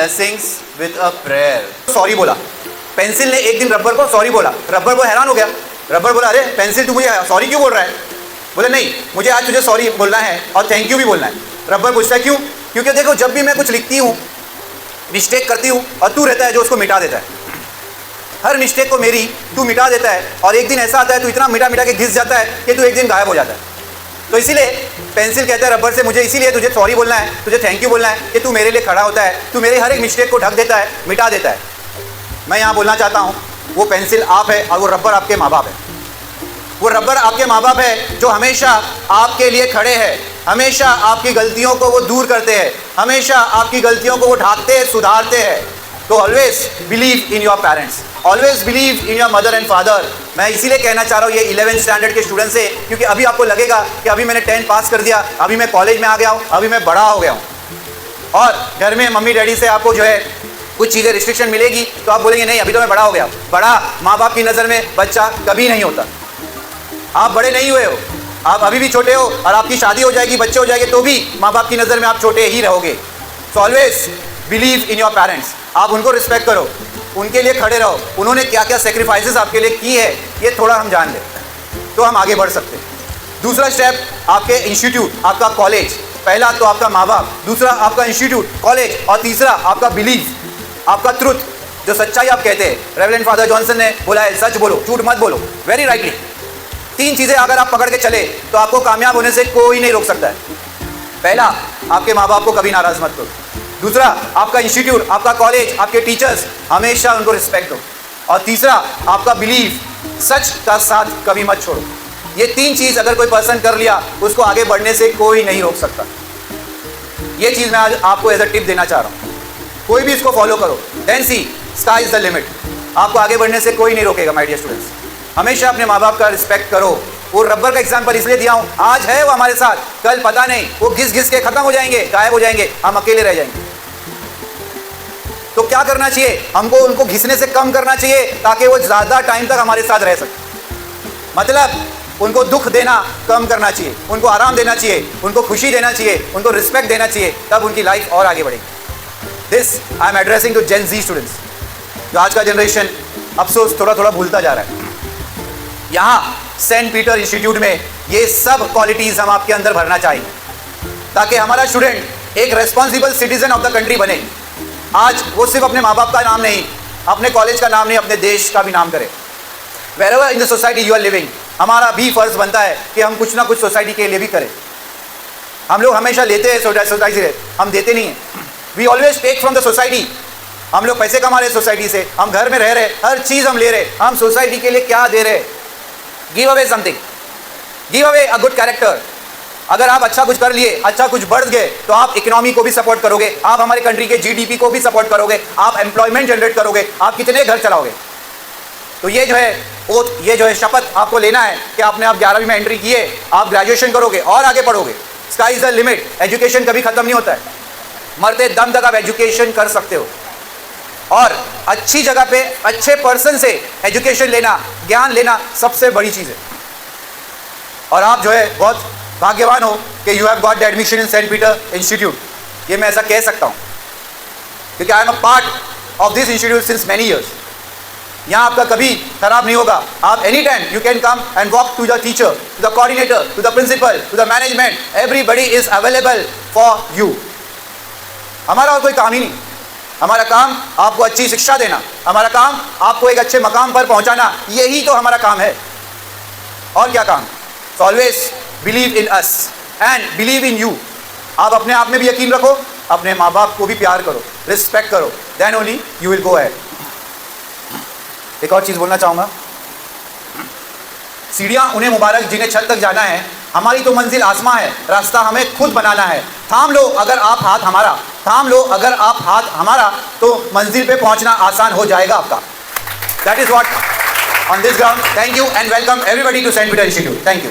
blessings with a prayer. Sorry बोला pencil ने, एक दिन रबर को सॉरी बोला, रबर को हैरान हो गया। रबर बोला अरे पेंसिल तू मुझे सॉरी क्यों बोल रहा है? बोले नहीं, मुझे आज तुझे सॉरी बोलना है और थैंक यू भी बोलना है। रबर पूछता है क्यों? क्योंकि देखो जब भी मैं कुछ लिखती हूँ, मिस्टेक करती हूँ, और तू रहता है जो उसको मिटा देता है। हर मिस्टेक को मेरी तू मिटा देता है, और एक दिन ऐसा आता है तू इतना मिटा मिटा के घिस जाता है कि तू एक दिन गायब हो जाता है। तो इसीलिए पेंसिल कहता है रबर से, मुझे इसीलिए तुझे सॉरी बोलना है, तुझे थैंक यू बोलना है कि तू मेरे लिए खड़ा होता है, तू मेरे हर एक मिस्टेक को ढक देता है, मिटा देता है। मैं यहाँ बोलना चाहता हूँ, वो पेंसिल आप है और वो रबर आपके माँ बाप है। वो रबर आपके माँ बाप है जो हमेशा आपके लिए खड़े हैं, हमेशा आपकी गलतियों को वो दूर करते हैं, हमेशा आपकी गलतियों को वो ढाकते हैं, सुधारते हैं। तो always believe in your parents, always believe in your mother and father. मैं इसीलिए कहना चाह रहा हूँ ये 11th स्टैंडर्ड के स्टूडेंट से, क्योंकि अभी आपको लगेगा कि अभी मैंने 10 पास कर दिया, अभी मैं कॉलेज में आ गया हूँ, अभी मैं बड़ा हो गया हूँ, और घर में मम्मी डैडी से आपको जो है कुछ चीज़ें रिस्ट्रिक्शन मिलेगी, तो आप बोलेंगे नहीं अभी तो मैं बड़ा हो गया। बड़ा माँ बाप की नज़र में बच्चा कभी नहीं होता। आप बड़े नहीं हुए हो, आप अभी भी छोटे हो, और आपकी शादी हो जाएगी, बच्चे हो जाएंगे, तो भी माँ बाप की नज़र में आप छोटे ही रहोगे। So always believe in your parents. आप उनको रिस्पेक्ट करो, उनके लिए खड़े रहो। उन्होंने क्या क्या सेक्रीफाइसेस आपके लिए की है ये थोड़ा हम जान लें तो हम आगे बढ़ सकते हैं। दूसरा स्टेप, आपके इंस्टीट्यूट, आपका कॉलेज। पहला तो आपका माँ बाप, दूसरा आपका इंस्टीट्यूट, कॉलेज, और तीसरा आपका बिलीव, आपका ट्रुथ, जो सच्चाई आप कहते हैं। रेवरेंड फादर जॉनसन ने बोला है सच बोलो, झूठ मत बोलो, वेरी राइटली। 3 चीज़ें अगर आप पकड़ के चले तो आपको कामयाब होने से कोई नहीं रोक सकता है। पहला, आपके माँ बाप को कभी नाराज मत करो। दूसरा, आपका इंस्टीट्यूट, आपका कॉलेज, आपके टीचर्स, हमेशा उनको रिस्पेक्ट दो। और तीसरा, आपका बिलीव, सच का साथ कभी मत छोड़ो। ये 3 चीज़ अगर कोई पर्सन कर लिया, उसको आगे बढ़ने से कोई नहीं रोक सकता। ये चीज़ मैं आज आपको एज अ टिप देना चाह रहा हूँ। कोई भी इसको फॉलो करो, then see sky is the limit. आपको आगे बढ़ने से कोई नहीं रोकेगा माय डियर स्टूडेंट्स। हमेशा अपने माँ बाप का रिस्पेक्ट करो। वो रबर का एग्जाम्पल इसलिए दिया हूँ, आज है वो हमारे साथ, कल पता नहीं, वो घिस घिस के खत्म हो जाएंगे, गायब हो जाएंगे, हम अकेले रह जाएंगे। तो क्या करना चाहिए? हमको उनको घिसने से कम करना चाहिए ताकि वो ज़्यादा टाइम तक हमारे साथ रह सके। मतलब उनको दुख देना कम करना चाहिए, उनको आराम देना चाहिए, उनको खुशी देना चाहिए, उनको रिस्पेक्ट देना चाहिए, तब उनकी लाइफ और आगे बढ़ेगी। This I am addressing to Gen Z students, जो आज का जनरेशन अफसोस थोड़ा थोड़ा भूलता जा रहा है। यहाँ सेंट पीटर इंस्टीट्यूट में ये सब क्वालिटीज़ हम आपके अंदर भरना चाहिए ताकि हमारा स्टूडेंट एक responsible citizen of the country बने। आज वो सिर्फ अपने माँ बाप का नाम नहीं, अपने कॉलेज का नाम नहीं, अपने देश का भी नाम करे। Wherever in the society you are living, हमारा भी फर्ज बनता है कि हम कुछ ना कुछ सोसाइटी के लिए भी करें। हम लोग हमेशा लेते हैं सोसाइटी से, हम देते नहीं हैं। We always take from the society. हम लोग पैसे कमा रहे सोसाइटी से, हम घर में रह रहे, हर चीज़ हम ले रहे, हम सोसाइटी के लिए क्या दे रहे? Give away something, give away a good character. अगर आप अच्छा कुछ कर लिए, अच्छा कुछ बढ़ गए, तो आप इकोनॉमी को भी सपोर्ट करोगे, आप हमारे कंट्री के जीडीपी को भी सपोर्ट करोगे, आप एम्प्लॉयमेंट जनरेट करोगे, आप कितने घर चलाओगे। तो ये जो है ओथ, ये जो है शपथ आपको लेना है कि आपने आप 11वीं में एंट्री किए, आप ग्रेजुएशन करोगे और आगे बढ़ोगे। Sky is the limit. Education कभी खत्म नहीं होता है, मरते दम तक आप एजुकेशन कर सकते हो। और अच्छी जगह पे अच्छे पर्सन से एजुकेशन लेना, ज्ञान लेना सबसे बड़ी चीज़ है। और आप जो है बहुत भाग्यवान हो कि you have got the admission in Saint Peter institute. ये मैं ऐसा कह सकता हूँ क्योंकि I am a part of this institute since many years. यहाँ आपका कभी खराब नहीं होगा। आप any time you can come and walk to the teacher, to the coordinator, to the principal, to the management, everybody is available for you. हमारा और कोई काम ही नहीं। हमारा काम आपको अच्छी शिक्षा देना, हमारा काम आपको एक अच्छे मकाम पर पहुँचाना, यही तो हमारा काम है। और क्या काम? So always believe in us and believe in you. आप अपने आप में भी यकीन रखो, अपने माँ बाप को भी प्यार करो, रिस्पेक्ट करो, then only you will go ahead. एक और चीज़ बोलना चाहूँगा, सीढ़ियाँ उन्हें मुबारक जिन्हें छत तक जाना है, हमारी तो मंजिल आसमां है, रास्ता हमें खुद बनाना है। थाम लो अगर आप हाथ हमारा, थाम लो अगर आप हाथ हमारा, तो मंजिल पे पहुंचना आसान हो जाएगा आपका। That is what on this ground. Thank you and welcome everybody to Saint Peter Institute. Thank you.